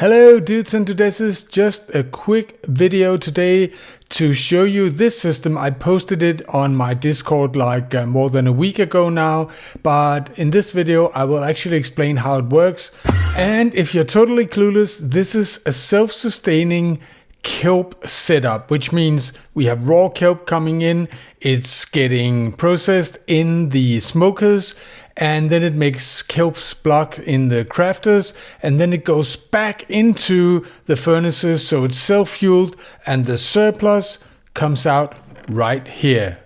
Hello dudes, and this is just a quick video today to show you this system. I posted it on my Discord like more than a week ago now, but in this video I will actually explain how it works. And if you're totally clueless, this is a self-sustaining kelp setup, which means we have raw kelp coming in, it's getting processed in the smokers, and then it makes kelp's block in the crafters, and then it goes back into the furnaces, so it's self-fueled, and the surplus comes out right here.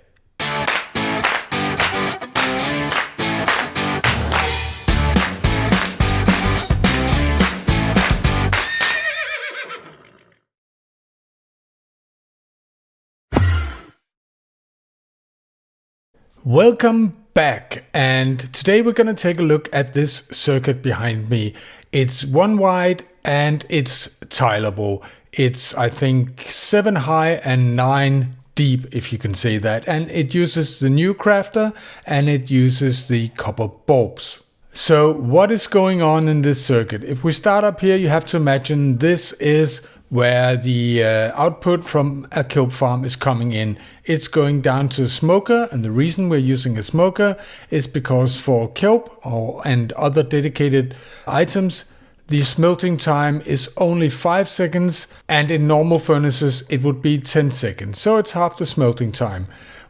Welcome back, and today we're going to take a look at this circuit behind me. It's 1 wide and it's tileable. It's I think 7 high and 9 deep, if you can say that, and it uses the new crafter and it uses the copper bulbs. So what is going on in this circuit? If we start up here, you have to imagine this is where the output from a kelp farm is coming in. It's going down to a smoker, and the reason we're using a smoker is because for kelp and other dedicated items, the smelting time is only 5 seconds, and in normal furnaces it would be 10 seconds, so it's half the smelting time.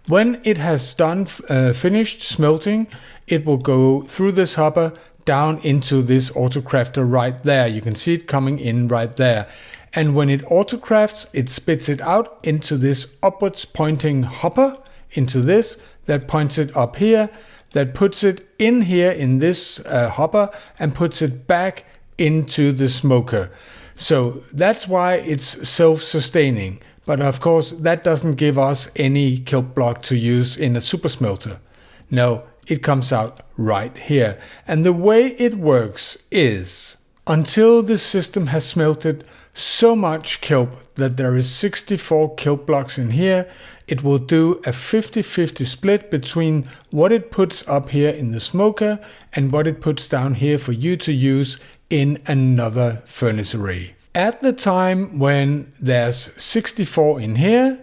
When it has done finished smelting, it will go through this hopper down into this autocrafter right there. You can see it coming in right there. And when it autocrafts, it spits it out into this upwards pointing hopper, into this, that points it up here, that puts it in here in this hopper and puts it back into the smoker. So that's why it's self-sustaining. But of course, that doesn't give us any kelp block to use in a super smelter. No, it comes out right here. And the way it works is, until this system has smelted so much kelp that there is 64 kelp blocks in here, it will do a 50-50 split between what it puts up here in the smoker and what it puts down here for you to use in another furnace array. At the time when there's 64 in here,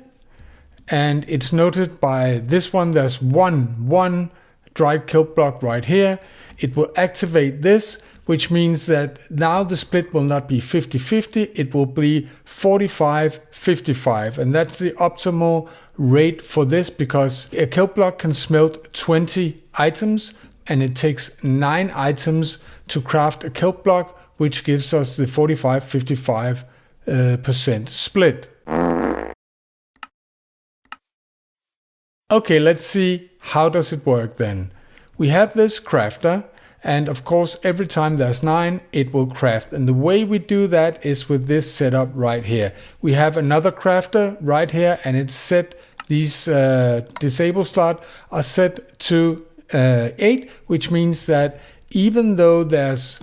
and it's noted by this one, there's one dried kelp block right here, it will activate this, which means that now the split will not be 50-50, it will be 45-55. And that's the optimal rate for this, because a kelp block can smelt 20 items, and it takes 9 items to craft a kelp block, which gives us the 45-55% split. Okay, let's see, how does it work then? We have this crafter, and of course every time there's 9 it will craft, and the way we do that is with this setup right here. We have another crafter right here, and it's set, these disable slot are set to 8, which means that even though there's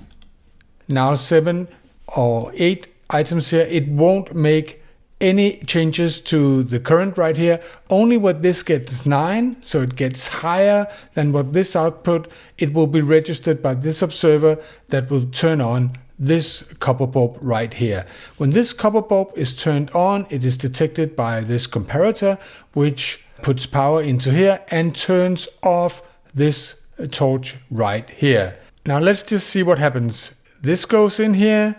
now 7 or 8 items here, it won't make any changes to the current right here. Only when this gets 9, so it gets higher than what this output, it will be registered by this observer that will turn on this copper bulb right here. When this copper bulb is turned on, it is detected by this comparator, which puts power into here and turns off this torch right here. Now let's just see what happens. This goes in here,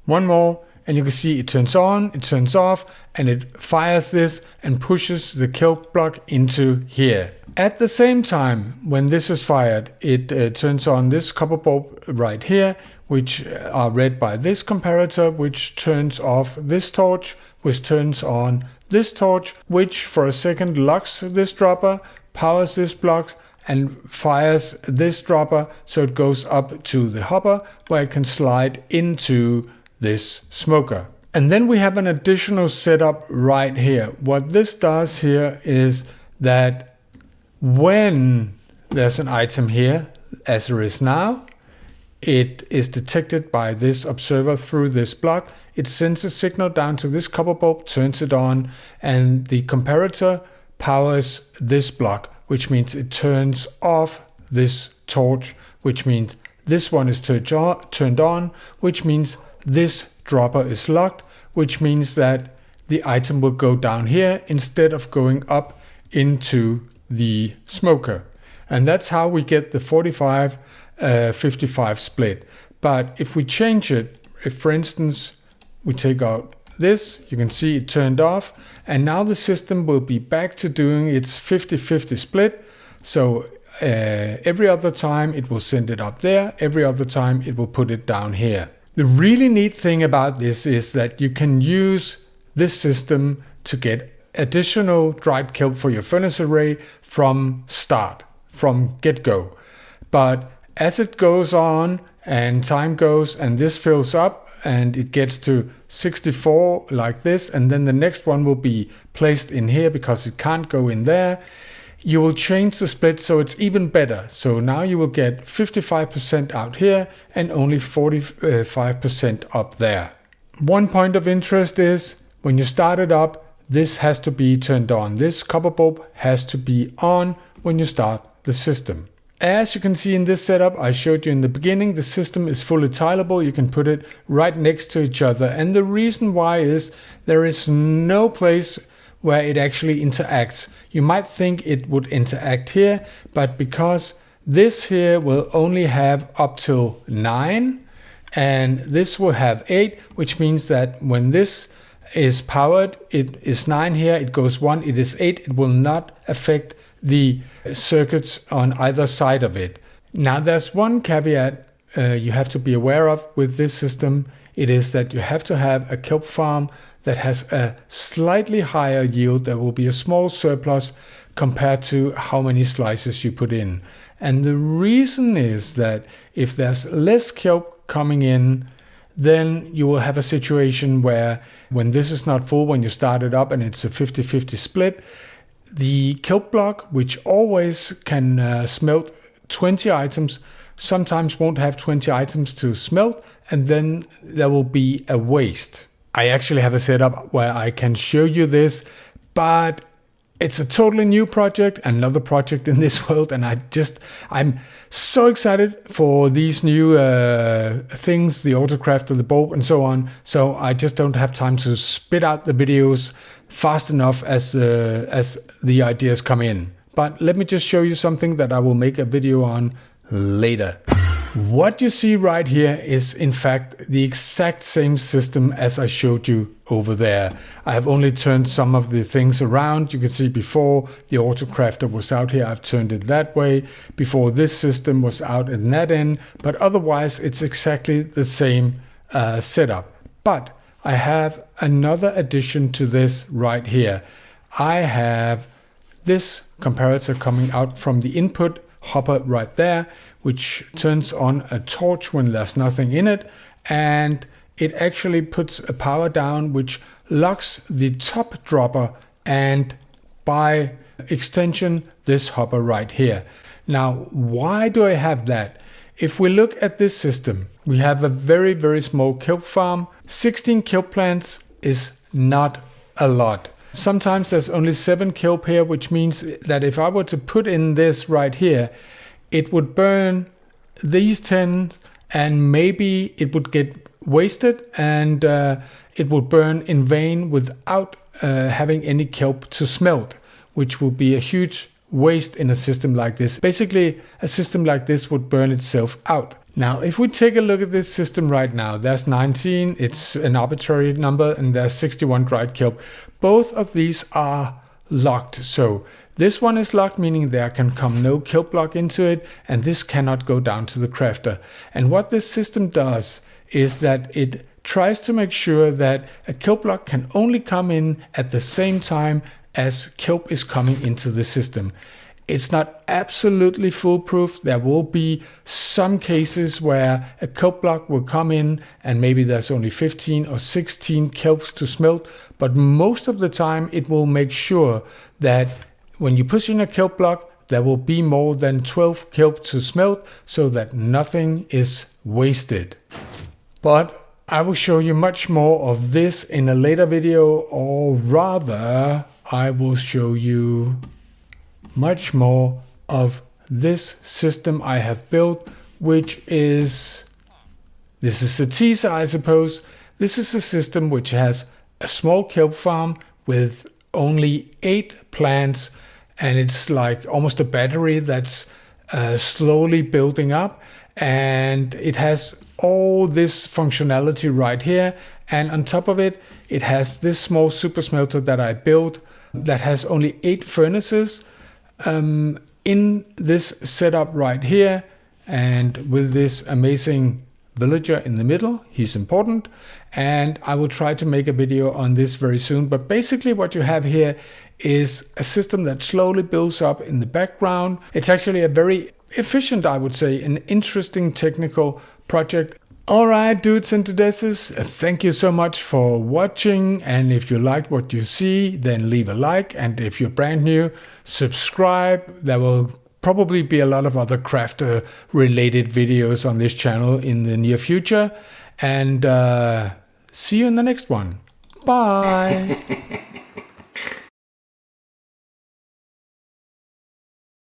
one more, and you can see it turns on, it turns off, and it fires this and pushes the kelp block into here. At the same time, when this is fired, it turns on this copper bulb right here, which are read by this comparator, which turns off this torch, which turns on this torch, which for a second locks this dropper, powers this block, and fires this dropper, so it goes up to the hopper where it can slide into this smoker. And then we have an additional setup right here. What this does here is that when there's an item here, as there is now, it is detected by this observer through this block. It sends a signal down to this copper bulb, turns it on, and the comparator powers this block, which means it turns off this torch, which means this one is turned on, which means this dropper is locked, which means that the item will go down here instead of going up into the smoker. And that's how we get the 45-55 split. But if we change it, if for instance we take out this, you can see it turned off, and now the system will be back to doing its 50-50 split. So every other time it will send it up there, every other time it will put it down here. The really neat thing about this is that you can use this system to get additional dried kelp for your furnace array from start, from get-go. But as it goes on and time goes and this fills up and it gets to 64 like this, and then the next one will be placed in here because it can't go in there, you will change the split so it's even better. So now you will get 55% out here and only 45% up there. One point of interest is when you start it up, this has to be turned on. This copper bulb has to be on when you start the system. As you can see in this setup I showed you in the beginning, the system is fully tileable. You can put it right next to each other. And the reason why is there is no place where it actually interacts. You might think it would interact here, but because this here will only have up till 9 and this will have 8, which means that when this is powered, it is 9 here, it goes 1, it is 8, it will not affect the circuits on either side of it. Now there's one caveat you have to be aware of with this system. It is that you have to have a kelp farm that has a slightly higher yield. There will be a small surplus compared to how many slices you put in. And the reason is that if there's less kelp coming in, then you will have a situation where when this is not full, when you start it up and it's a 50-50 split, the kelp block, which always can smelt 20 items, sometimes won't have 20 items to smelt, and then there will be a waste. I actually have a setup where I can show you this, but it's a totally new project, another project in this world, and I'm so excited for these new things, the autocraft, the bulb, and so on. So I just don't have time to spit out the videos fast enough as the ideas come in. But let me just show you something that I will make a video on later. What you see right here is in fact the exact same system as I showed you over there. I have only turned some of the things around. You can see before the autocrafter was out here, I've turned it that way. Before this system was out in that end, but otherwise it's exactly the same setup. But I have another addition to this right here. I have this comparator coming out from the input hopper right there, which turns on a torch when there's nothing in it, and it actually puts a power down which locks the top dropper and by extension this hopper right here. Now why do I have that? If we look at this system, we have a very, very small kelp farm. 16 kelp plants is not a lot. Sometimes there's only 7 kelp here, which means that if I were to put in this right here, it would burn these 10 and maybe it would get wasted and it would burn in vain without having any kelp to smelt, which will be a huge waste in a system like this. Basically, a system like this would burn itself out. Now, if we take a look at this system right now, there's 19, it's an arbitrary number, and there's 61 dried kelp. Both of these are locked. So this one is locked, meaning there can come no kelp block into it, and this cannot go down to the crafter. And what this system does is that it tries to make sure that a kelp block can only come in at the same time as kelp is coming into the system. It's not absolutely foolproof. There will be some cases where a kelp block will come in and maybe there's only 15 or 16 kelps to smelt, but most of the time it will make sure that when you push in a kelp block, there will be more than 12 kelp to smelt so that nothing is wasted. But I will show you much more of this in a later video, or rather I will show you much more of this system I have built which is, this is a teaser, I suppose. This is a system which has a small kelp farm with only 8 plants, and it's like almost a battery that's slowly building up, and it has all this functionality right here, and on top of it, it has this small super smelter that I built that has only 8 furnaces in this setup right here, and with this amazing villager in the middle. He's important, and I will try to make a video on this very soon. But basically what you have here is a system that slowly builds up in the background. It's actually a very efficient, I would say, an interesting technical project. All right, dudes and dudettes, thank you so much for watching. And if you liked what you see, then leave a like. And if you're brand new, subscribe. There will probably be a lot of other crafter related videos on this channel in the near future. And see you in the next one. Bye.